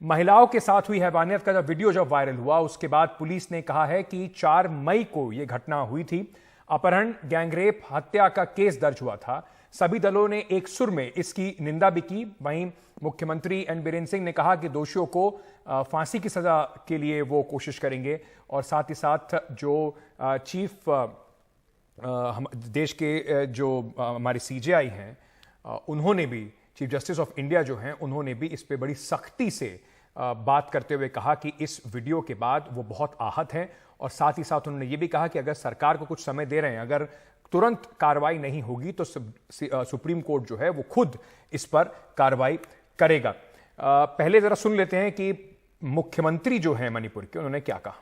महिलाओं के साथ हुई हैवानियत का वीडियो जब वायरल हुआ उसके बाद पुलिस ने कहा है कि 4 मई को यह घटना हुई थी। अपहरण, गैंगरेप, हत्या का केस दर्ज हुआ था। सभी दलों ने एक सुर में इसकी निंदा भी की। वहीं मुख्यमंत्री एन बीरेन सिंह ने कहा कि दोषियों को फांसी की सजा के लिए वो कोशिश करेंगे और साथ ही साथ जो चीफ देश के जो हमारी सीजेआई हैं उन्होंने भी, चीफ जस्टिस ऑफ इंडिया जो हैं, उन्होंने भी इस पे बड़ी सख्ती से बात करते हुए कहा कि इस वीडियो के बाद वो बहुत आहत हैं और साथ ही साथ उन्होंने ये भी कहा कि अगर सरकार को कुछ समय दे रहे हैं, अगर तुरंत कार्रवाई नहीं होगी तो सुप्रीम कोर्ट जो है वो खुद इस पर कार्रवाई करेगा। पहले जरा सुन लेते हैं कि मुख्यमंत्री जो है मणिपुर के, उन्होंने क्या कहा।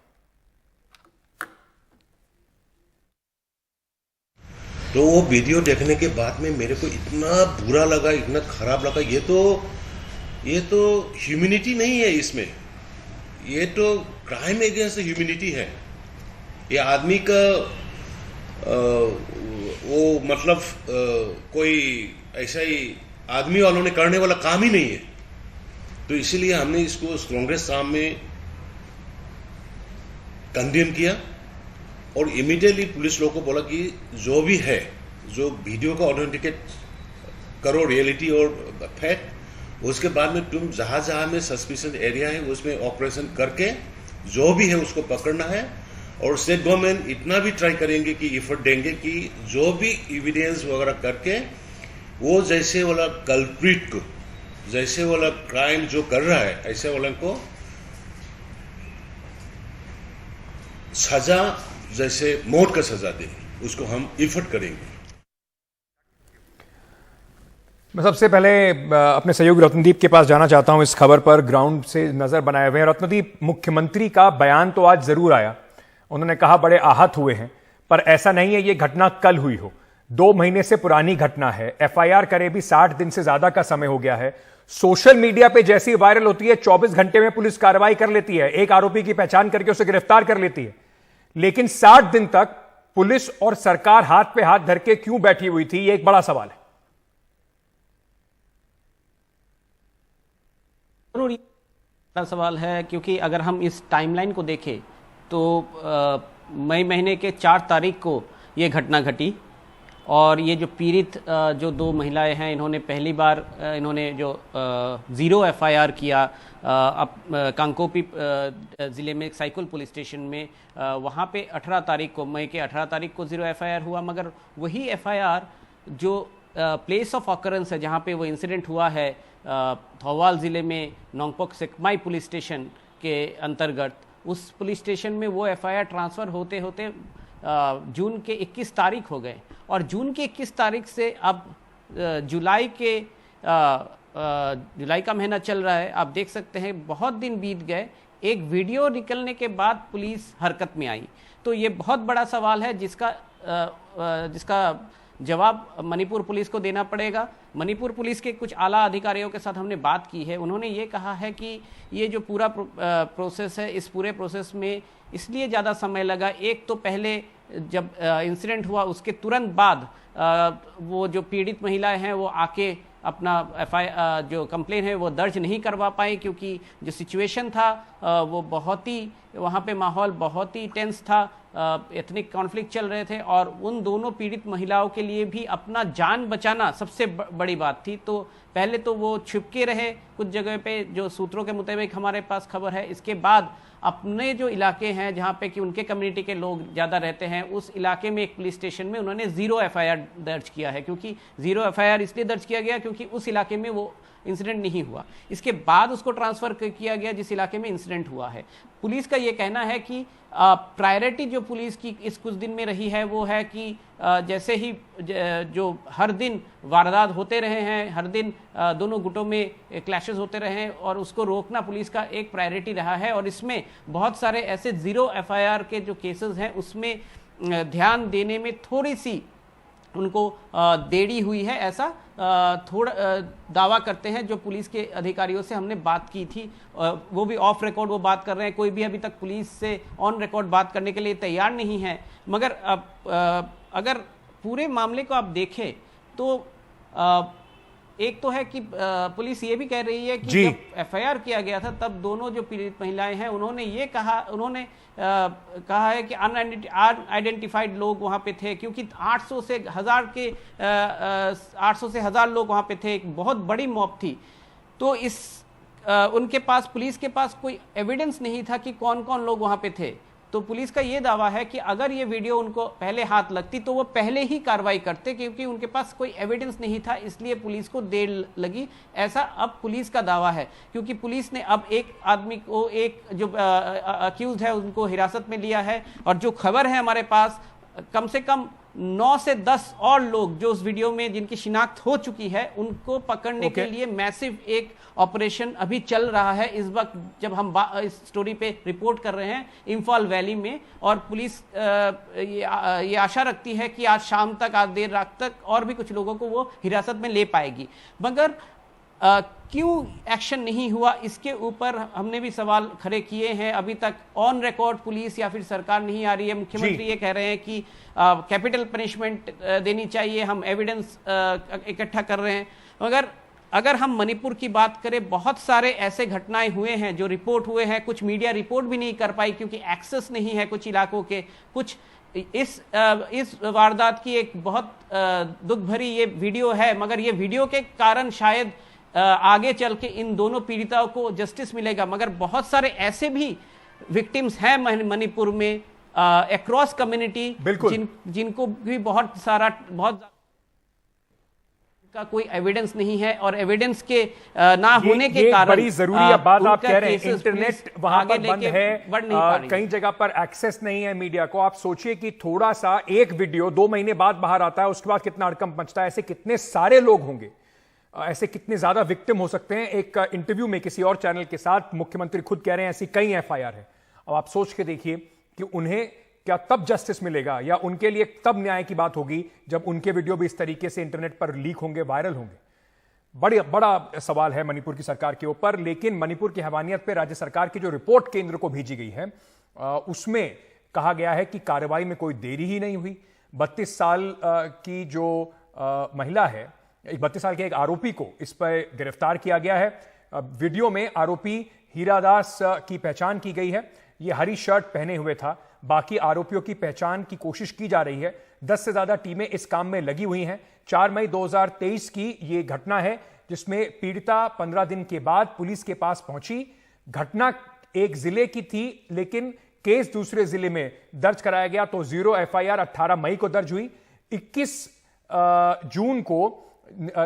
तो वो वीडियो देखने के बाद में मेरे को इतना बुरा लगा, इतना खराब लगा। ये तो ह्यूमैनिटी नहीं है इसमें, ये तो क्राइम अगेंस्ट ह्यूमैनिटी है। ये आदमी का वो मतलब कोई ऐसा ही आदमी वालों ने करने वाला काम ही नहीं है। तो इसीलिए हमने इसको स्ट्रॉन्गेस्ट फॉर्म में कंडेम किया और इमीडिएटली पुलिस लोगों को बोला कि जो भी है, जो वीडियो को ऑथेंटिकेट करो रियलिटी और फैक्ट, उसके बाद में तुम जहां जहां में सस्पिशियस एरिया है उसमें ऑपरेशन करके जो भी है उसको पकड़ना है। और स्टेट गवर्नमेंट इतना भी ट्राई करेंगे कि एफर्ट देंगे कि जो भी एविडेंस वगैरह करके वो जैसे वाला कल्प्रिट को, जैसे वाला क्राइम जो कर रहा है ऐसे वाला को सजा, जैसे मौत का सजा दे, उसको हम एफर्ट करेंगे। मैं सबसे पहले अपने सहयोगी रत्नदीप के पास जाना चाहता हूं। इस खबर पर ग्राउंड से नजर बनाए हुए हैं। रत्नदीप, मुख्यमंत्री का बयान तो आज जरूर आया, उन्होंने कहा बड़े आहत हुए हैं, पर ऐसा नहीं है ये घटना कल हुई हो। 2 महीने से पुरानी घटना है। एफआईआर करे भी 60 दिन से ज्यादा का समय हो गया है। सोशल मीडिया पे जैसी वायरल होती है 24 घंटे में पुलिस कार्रवाई कर लेती है, एक आरोपी की पहचान करके उसे गिरफ्तार कर लेती है। लेकिन 60 दिन तक पुलिस और सरकार हाथ पे हाथ धर के क्यों बैठी हुई थी, ये एक बड़ा सवाल है। जरूर बड़ा सवाल है, क्योंकि अगर हम इस टाइमलाइन को देखें तो मई महीने के 4 तारीख को ये घटना घटी और ये जो पीड़ित जो 2 महिलाएं हैं, इन्होंने पहली बार इन्होंने जो 0 एफआईआर किया कांकोपी ज़िले में साइकिल पुलिस स्टेशन में। वहाँ पे 18 तारीख को, मई के 18 तारीख को 0 एफआईआर हुआ। मगर वही एफआईआर जो प्लेस ऑफ ऑकरेंस है, जहाँ पे वो इंसिडेंट हुआ है, थौवाल ज़िले में नोंगपोक सेकमाई पुलिस स्टेशन के अंतर्गत, उस पुलिस स्टेशन में वो एफआईआर ट्रांसफ़र होते होते जून के 21 तारीख हो गए। और जून के 21 तारीख से अब जुलाई का महीना चल रहा है। आप देख सकते हैं बहुत दिन बीत गए, एक वीडियो निकलने के बाद पुलिस हरकत में आई। तो ये बहुत बड़ा सवाल है जिसका जवाब मणिपुर पुलिस को देना पड़ेगा। मणिपुर पुलिस के कुछ आला अधिकारियों के साथ हमने बात की है, उन्होंने ये कहा है कि ये जो पूरा प्रोसेस है, इस पूरे प्रोसेस में इसलिए ज़्यादा समय लगा। एक तो पहले जब इंसिडेंट हुआ उसके तुरंत बाद वो जो पीड़ित महिलाएं हैं वो आके अपना जो कंप्लेन है वो दर्ज नहीं करवा पाए, क्योंकि जो सिचुएशन था वो बहुत ही, वहाँ पे माहौल बहुत ही टेंस था, एथनिक कॉन्फ्लिक्ट चल रहे थे और उन दोनों पीड़ित महिलाओं के लिए भी अपना जान बचाना सबसे बड़ी बात थी। तो पहले तो वो छिपके रहे कुछ जगह पे, जो सूत्रों के मुताबिक हमारे पास खबर है। इसके बाद अपने जो इलाके हैं जहाँ पे कि उनके कम्युनिटी के लोग ज़्यादा रहते हैं, उस इलाके में एक पुलिस स्टेशन में उन्होंने 0 एफआईआर दर्ज किया है। क्योंकि 0 एफआईआर इसलिए दर्ज किया गया क्योंकि उस इलाके में वो इंसिडेंट नहीं हुआ। इसके बाद उसको ट्रांसफ़र किया गया जिस इलाके में इंसिडेंट हुआ है। पुलिस का ये कहना है कि प्रायोरिटी जो पुलिस की इस कुछ दिन में रही है वो है कि जैसे ही जो हर दिन वारदात होते रहे हैं, हर दिन दोनों गुटों में क्लैशेस होते रहे हैं और उसको रोकना पुलिस का एक प्रायोरिटी रहा है। और इसमें बहुत सारे ऐसे 0 एफआईआर के जो केसेस हैं उसमें ध्यान देने में थोड़ी सी उनको देरी हुई है, ऐसा थोड़ा दावा करते हैं जो पुलिस के अधिकारियों से हमने बात की थी। वो भी ऑफ रिकॉर्ड वो बात कर रहे हैं, कोई भी अभी तक पुलिस से ऑन रिकॉर्ड बात करने के लिए तैयार नहीं है। मगर अगर पूरे मामले को आप देखें तो एक तो है कि पुलिस ये भी कह रही है कि जब एफआईआर किया गया था तब दोनों जो पीड़ित महिलाएं हैं उन्होंने कहा है कि अनआइडेंटिफाइड लोग वहां पे थे, क्योंकि 800 से 1000 लोग वहां पे थे, एक बहुत बड़ी मॉब थी। तो उनके पास, पुलिस के पास कोई एविडेंस नहीं था कि कौन कौन लोग वहां पे थे। तो पुलिस का ये दावा है कि अगर ये वीडियो उनको पहले हाथ लगती तो वो पहले ही कार्रवाई करते, क्योंकि उनके पास कोई एविडेंस नहीं था, इसलिए पुलिस को देर लगी, ऐसा अब पुलिस का दावा है। क्योंकि पुलिस ने अब एक आदमी को, एक जो अक्यूज्ड है उनको हिरासत में लिया है, और जो खबर है हमारे पास कम से कम 9 से 10 और लोग जो उस वीडियो में जिनकी शिनाख्त हो चुकी है उनको पकड़ने के लिए मैसिव एक ऑपरेशन अभी चल रहा है इस वक्त जब हम इस स्टोरी पे रिपोर्ट कर रहे हैं इंफाल वैली में। और पुलिस ये आशा रखती है कि आज शाम तक, आज देर रात तक और भी कुछ लोगों को वो हिरासत में ले पाएगी। मगर क्यों एक्शन नहीं हुआ, इसके ऊपर हमने भी सवाल खड़े किए हैं। अभी तक ऑन रिकॉर्ड पुलिस या फिर सरकार नहीं आ रही है। मुख्यमंत्री ये कह रहे हैं कि कैपिटल पनिशमेंट देनी चाहिए, हम एविडेंस इकट्ठा कर रहे हैं। मगर अगर हम मणिपुर की बात करें, बहुत सारे ऐसे घटनाएं हुए हैं जो रिपोर्ट हुए हैं, कुछ मीडिया रिपोर्ट भी नहीं कर पाई क्योंकि एक्सेस नहीं है कुछ इलाकों के। कुछ इस वारदात की एक बहुत दुख भरी ये वीडियो है, मगर ये वीडियो के कारण शायद आगे चल के इन दोनों पीड़िताओं को जस्टिस मिलेगा। मगर बहुत सारे ऐसे भी विक्टिम्स हैं मणिपुर में अक्रॉस कम्युनिटी, जिनको भी बहुत का कोई एविडेंस नहीं है, और एविडेंस के ना होने के कारण बड़ी जरूरी बात आप कह रहे हैं, इंटरनेट वहां पर बंद है, कई जगह पर एक्सेस नहीं है मीडिया को। आप सोचिए कि थोड़ा सा एक वीडियो 2 महीने बाद बाहर आता है, उसके बाद कितना हड़कंप मचता है। ऐसे कितने सारे लोग होंगे, ऐसे कितने ज्यादा विक्टिम हो सकते हैं। एक इंटरव्यू में किसी और चैनल के साथ मुख्यमंत्री खुद कह रहे हैं ऐसी कई एफआईआर है। अब आप सोच के देखिए कि उन्हें क्या तब जस्टिस मिलेगा, या उनके लिए तब न्याय की बात होगी जब उनके वीडियो भी इस तरीके से इंटरनेट पर लीक होंगे, वायरल होंगे। बड़ा सवाल है मणिपुर की सरकार के ऊपर। लेकिन मणिपुर की हैवानियत पर राज्य सरकार की जो रिपोर्ट केंद्र को भेजी गई है उसमें कहा गया है कि कार्रवाई में कोई देरी ही नहीं हुई। 32 साल की जो महिला है, 32 साल के एक आरोपी को इस पर गिरफ्तार किया गया है। वीडियो में आरोपी हीरादास की पहचान की गई है। यह हरी शर्ट पहने हुए था। बाकी आरोपियों की पहचान की कोशिश की जा रही है। 10 से ज्यादा टीमें इस काम में लगी हुई हैं। 4 मई 2023 की यह घटना है जिसमें पीड़िता 15 दिन के बाद पुलिस के पास पहुंची। घटना एक जिले की थी लेकिन केस दूसरे जिले में दर्ज कराया गया, तो 0 एफआईआर 18 मई को दर्ज हुई। 21 जून को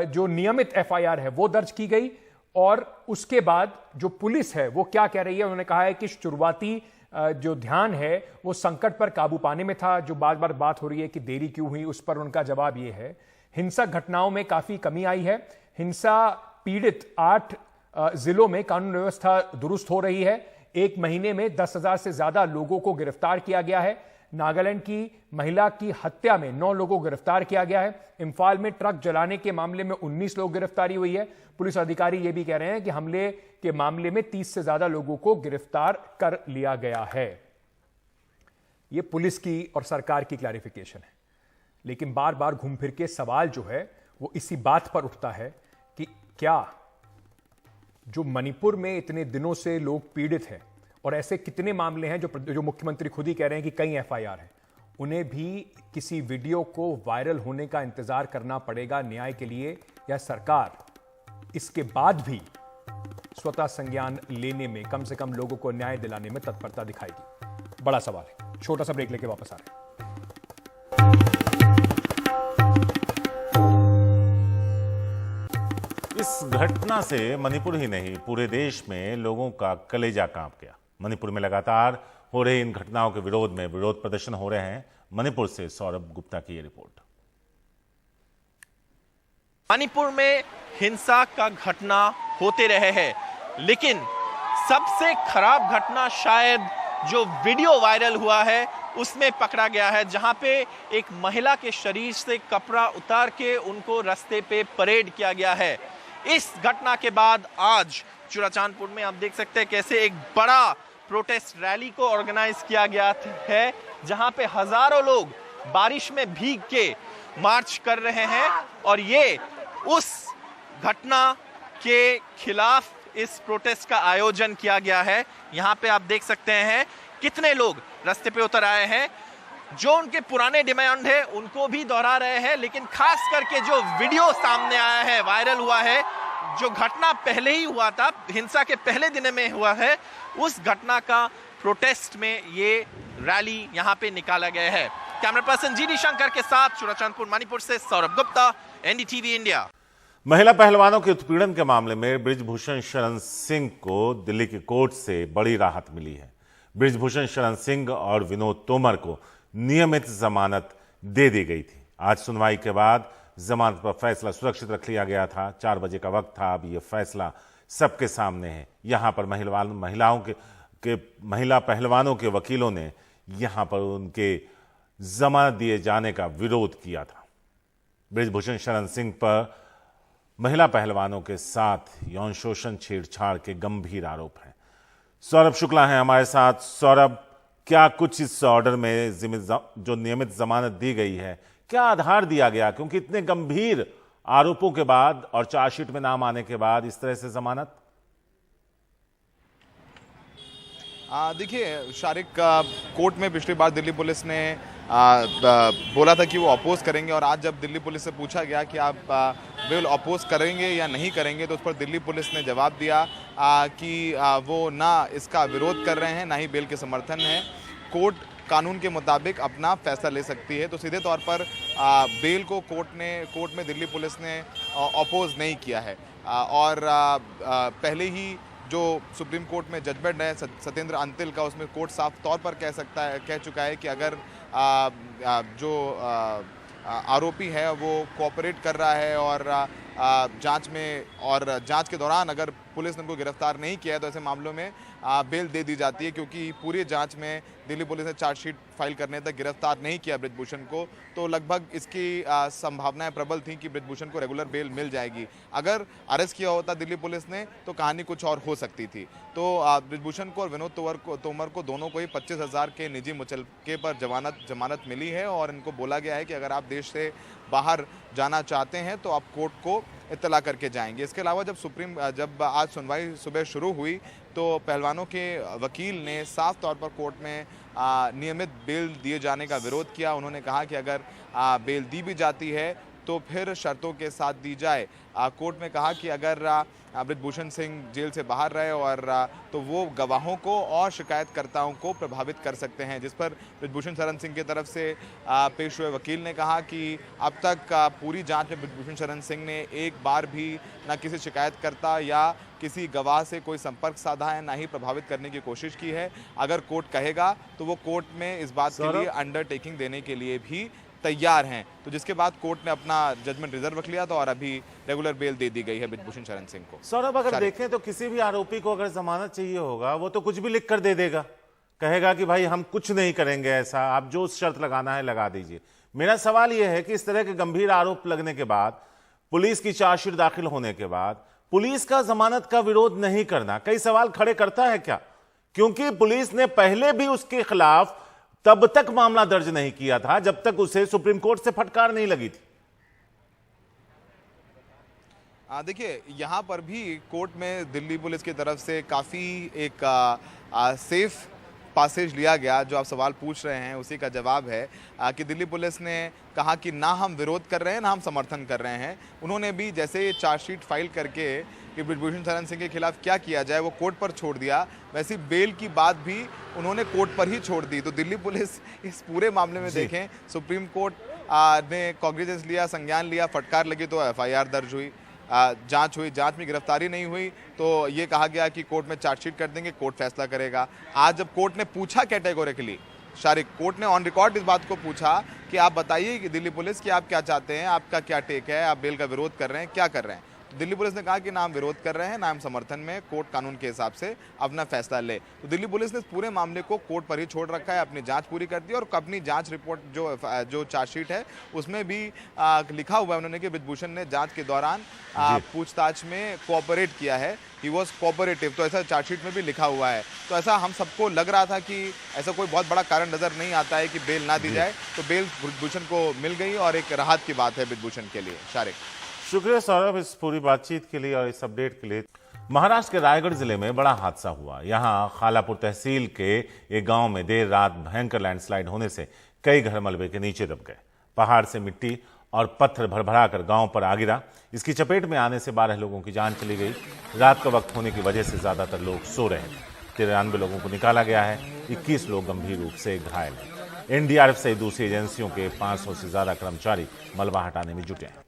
जो नियमित एफआईआर है वो दर्ज की गई। और उसके बाद जो पुलिस है वो क्या कह रही है, उन्होंने कहा है कि शुरुआती जो ध्यान है वो संकट पर काबू पाने में था। जो बार बार बात हो रही है कि देरी क्यों हुई, उस पर उनका जवाब ये है हिंसक घटनाओं में काफी कमी आई है। हिंसा पीड़ित 8 जिलों में कानून व्यवस्था दुरुस्त हो रही है। 1 महीने में 10,000 से ज्यादा लोगों को गिरफ्तार किया गया है। नागालैंड की महिला की हत्या में 9 लोगों को गिरफ्तार किया गया है। इंफाल में ट्रक जलाने के मामले में 19 लोग गिरफ्तारी हुई है। पुलिस अधिकारी यह भी कह रहे हैं कि हमले के मामले में 30 से ज्यादा लोगों को गिरफ्तार कर लिया गया है। यह पुलिस की और सरकार की क्लैरिफिकेशन है। लेकिन बार बार घूम फिर के सवाल जो है वो इसी बात पर उठता है कि क्या जो मणिपुर में इतने दिनों से लोग पीड़ित हैं, और ऐसे कितने मामले हैं जो मुख्यमंत्री खुद ही कह रहे हैं कि कई एफआईआर हैं, उन्हें भी किसी वीडियो को वायरल होने का इंतजार करना पड़ेगा न्याय के लिए, या सरकार इसके बाद भी स्वतः संज्ञान लेने में, कम से कम लोगों को न्याय दिलाने में तत्परता दिखाएगी? बड़ा सवाल है। छोटा सा ब्रेक लेके वापस आ रहे हैं। इस घटना से मणिपुर ही नहीं पूरे देश में लोगों का कलेजा कांप गया। मणिपुर में लगातार हो रही इन घटनाओं के विरोध में विरोध प्रदर्शन हो रहे हैं। मणिपुर से सौरभ गुप्ता की यह रिपोर्ट। मणिपुर में हिंसा का घटना होते रहे हैं, लेकिन सबसे खराब घटना शायद जो वीडियो वायरल हुआ है उसमें पकड़ा गया है, जहां पे एक महिला के शरीर से कपड़ा उतार के उनको रास्ते पे परेड किया गया है। इस घटना के बाद आज चुराचांदपुर में आप देख सकते हैं कैसे एक बड़ा प्रोटेस्ट रैली को ऑर्गेनाइज किया गया है, जहां पे हजारों लोग बारिश में भीग के मार्च कर रहे हैं। और ये उस घटना के खिलाफ इस प्रोटेस्ट का आयोजन किया गया है। यहां पे आप देख सकते हैं कितने लोग रास्ते पे उतर आए हैं। जो उनके पुराने डिमांड है उनको भी दोहरा रहे हैं, लेकिन खास करके जो वीडियो सामने आया है, वायरल हुआ है, जो घटना पहले ही हुआ था, हिंसा के पहले दिन में हुआ है, उस घटना का प्रोटेस्ट में ये रैली यहां पे निकाला गया है। कैमरा पर्सन जीडी शंकर के साथ चूड़ाचंदपुर मणिपुर से सौरभ गुप्ता, एनडीटीवी इंडिया। महिला पहलवानों के उत्पीड़न के मामले में बृजभूषण शरण सिंह को दिल्ली की कोर्ट से बड़ी राहत मिली है। बृजभूषण शरण सिंह और विनोद तोमर को नियमित जमानत दे दी गई थी। आज सुनवाई के बाद जमानत पर फैसला सुरक्षित रख लिया गया था। 4 बजे का वक्त था। अब यह फैसला सबके सामने है। यहां पर महिला पहलवानों के वकीलों ने यहां पर उनके जमानत दिए जाने का विरोध किया था। बृजभूषण शरण सिंह पर महिला पहलवानों के साथ यौन शोषण, छेड़छाड़ के गंभीर आरोप हैं। सौरभ शुक्ला हैं हमारे साथ। सौरभ, क्या कुछ इस ऑर्डर में जो नियमित जमानत दी गई है, क्या आधार दिया गया? क्योंकि इतने गंभीर आरोपों के बाद और चार्जशीट में नाम आने के बाद इस तरह से जमानत। देखिए शारिक, कोर्ट में पिछली बार दिल्ली पुलिस ने बोला था कि वो अपोज करेंगे, और आज जब दिल्ली पुलिस से पूछा गया कि आप बिल अपोज करेंगे या नहीं करेंगे, तो उस पर दिल्ली पुलिस ने जवाब दिया कि वो ना इसका विरोध कर रहे हैं, ना ही बिल के समर्थन है। कोर्ट कानून के मुताबिक अपना फैसला ले सकती है। तो सीधे तौर पर बेल को कोर्ट में दिल्ली पुलिस ने अपोज नहीं किया है। और पहले ही जो सुप्रीम कोर्ट में जजमेंट है सत्येंद्र अंतिल का, उसमें कोर्ट साफ तौर पर कह चुका है कि अगर जो आरोपी है वो कोऑपरेट कर रहा है और जांच के दौरान अगर पुलिस ने उनको गिरफ्तार नहीं किया है, तो ऐसे मामलों में बेल दे दी जाती है। क्योंकि पूरी जांच में दिल्ली पुलिस ने चार्जशीट फाइल करने तक गिरफ्तार नहीं किया बृजभूषण को, तो लगभग इसकी संभावनाएं प्रबल थी कि बृजभूषण को रेगुलर बेल मिल जाएगी। अगर अरेस्ट किया होता दिल्ली पुलिस ने तो कहानी कुछ और हो सकती थी। तो बृजभूषण को और विनोद तोमर को दोनों को ही 25,000 के निजी मुचलके पर जमानत मिली है, और इनको बोला गया है कि अगर आप देश से बाहर जाना चाहते हैं तो आप कोर्ट को इत्तला करके जाएंगे। इसके अलावा जब आज सुनवाई सुबह शुरू हुई, तो पहलवानों के वकील ने साफ तौर पर कोर्ट में नियमित बेल दिए जाने का विरोध किया। उन्होंने कहा कि अगर बेल दी भी जाती है तो फिर शर्तों के साथ दी जाए। कोर्ट में कहा कि अगर बृजभूषण सिंह जेल से बाहर रहे और तो वो गवाहों को और शिकायतकर्ताओं को प्रभावित कर सकते हैं, जिस पर बृजभूषण शरण सिंह की तरफ से पेश हुए वकील ने कहा कि अब तक पूरी जांच में बृजभूषण शरण सिंह ने एक बार भी ना किसी शिकायतकर्ता या किसी गवाह से कोई संपर्क साधा है, ना ही प्रभावित करने की कोशिश की है। अगर कोर्ट कहेगा तो वो कोर्ट में इस बात के लिए अंडरटेकिंग देने के लिए भी तैयार हैं। तो जिसके बाद कोर्ट ने अपना जजमेंट रिजर्व रख लिया था और अभी रेगुलर बेल दे दी गई है बृजभूषण शरण सिंह को। सौरभ, अगर देखें तो किसी भी आरोपी को अगर जमानत चाहिए होगा, वो तो कुछ भी लिख कर दे देगा, कहेगा कि भाई हम कुछ नहीं करेंगे, ऐसा आप जो शर्त लगाना है लगा दीजिए। मेरा सवाल यह है कि इस तरह के गंभीर आरोप लगने के बाद, पुलिस की चार्जशीट दाखिल होने के बाद, पुलिस का जमानत का विरोध नहीं करना कई सवाल खड़े करता है क्या? क्योंकि पुलिस ने पहले भी उसके खिलाफ तब तक मामला दर्ज नहीं किया था जब तक उसे सुप्रीम कोर्ट से फटकार नहीं लगी थी। देखिए, यहां पर भी कोर्ट में दिल्ली पुलिस की तरफ से काफ़ी एक सेफ पासेज लिया गया। जो आप सवाल पूछ रहे हैं उसी का जवाब है कि दिल्ली पुलिस ने कहा कि ना हम विरोध कर रहे हैं ना हम समर्थन कर रहे हैं। उन्होंने भी जैसे चार्जशीट फाइल करके कि बृजभूषण शरण सिंह के खिलाफ क्या किया जाए वो कोर्ट पर छोड़ दिया, वैसी बेल की बात भी उन्होंने कोर्ट पर ही छोड़ दी। तो दिल्ली पुलिस इस पूरे मामले में देखें, सुप्रीम कोर्ट ने कॉग्निजेंस लिया, संज्ञान लिया, फटकार लगी तो FIR दर्ज हुई, जांच हुई, जांच में गिरफ्तारी नहीं हुई तो ये कहा गया कि कोर्ट में चार्जशीट कर देंगे, कोर्ट फैसला करेगा। आज जब कोर्ट ने पूछा कैटेगोरिकली, शारिक, कोर्ट ने ऑन रिकॉर्ड इस बात को पूछा कि आप बताइए कि दिल्ली पुलिस कि आप क्या चाहते हैं, आपका क्या टेक है, आप बेल का विरोध कर रहे हैं, क्या कर रहे हैं? तो दिल्ली पुलिस ने कहा कि ना हम विरोध कर रहे हैं ना हम समर्थन में, कोर्ट कानून के हिसाब से अपना फैसला ले। तो दिल्ली पुलिस ने इस पूरे मामले को कोर्ट पर ही छोड़ रखा है, अपनी जांच पूरी कर दी और अपनी जांच रिपोर्ट जो चार्जशीट है उसमें भी लिखा हुआ है उन्होंने कि बृजभूषण ने जांच के दौरान पूछताछ में कोऑपरेट किया है, ही वॉज कोऑपरेटिव। तो ऐसा चार्जशीट में भी लिखा हुआ है। तो ऐसा हम सबको लग रहा था कि ऐसा कोई बहुत बड़ा कारण नजर नहीं आता है कि बेल ना दी जाए, तो बेल बृजभूषण को मिल गई और एक राहत की बात है बृजभूषण के लिए। शारिक, शुक्रिया सौरभ इस पूरी बातचीत के लिए और इस अपडेट के लिए। महाराष्ट्र के रायगढ़ जिले में बड़ा हादसा हुआ। यहां खालापुर तहसील के एक गांव में देर रात भयंकर लैंडस्लाइड होने से कई घर मलबे के नीचे दब गए। पहाड़ से मिट्टी और पत्थर भरभरा कर गांव पर आ गिरा। इसकी चपेट में आने से 12 लोगों की जान चली गई। रात का वक्त होने की वजह से ज्यादातर लोग सो रहे थे। 93 लोगों को निकाला गया है। 21 लोग गंभीर रूप से घायल हैं। एनडीआरएफ सहित दूसरी एजेंसियों के 500 से ज्यादा कर्मचारी मलबा हटाने में जुटे हैं।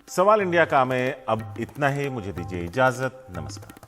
सवाल इंडिया का में अब इतना ही। मुझे दीजिए इजाजत। नमस्कार।